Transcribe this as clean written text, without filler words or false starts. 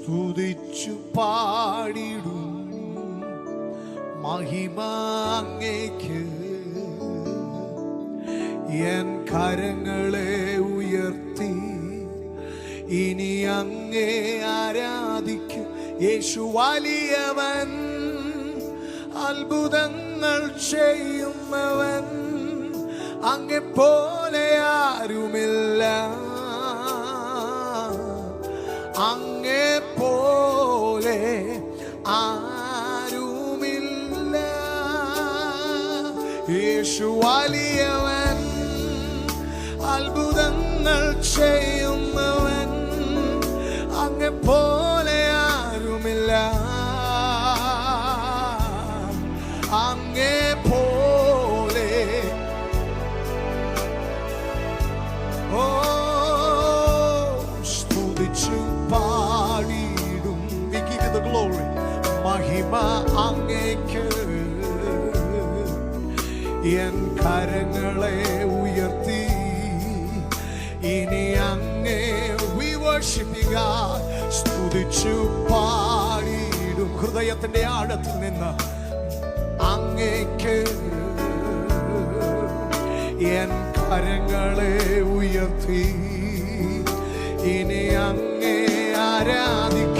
സ്തുതിച്ചു പാടിടും മഹിമ അങ്ങേക്ക്. എൻ കരങ്ങളെ ഉയർത്തി ഇനി അങ്ങേ ആരാധിക്കും. യേശു വലിയവൻ, അത്ഭുതങ്ങൾ ചെയ്യുന്നവൻ, അങ്ങേ പോലെ ആരുമില്ല, അങ്ങേ പോലെ ആരുമില്ല. യേശു വലിയവൻ, അത്ഭുതങ്ങൾ ചെയ്യുന്നവൻ, അങ്ങേ പോലെ ആരുമില്ല, അങ്ങേ പോലെ. ഓ സ്തുതിച്ചു പാടിടും. We give you the glory. മഹിമ അങ്ങേക്ക്. എൻ കരങ്ങളെ ഉയർത്തി ഇനി അങ്ങേ we worship you God. സ്തുതിച്ചു പാടിടും ഹൃദയത്തിന്റെ ആഴത്തിൽ നിന്ന് അങ്ങേക്ക്. എൻ കരങ്ങളെ ഉയർത്തി ഇനി അങ്ങേ ആരാധിക്കും.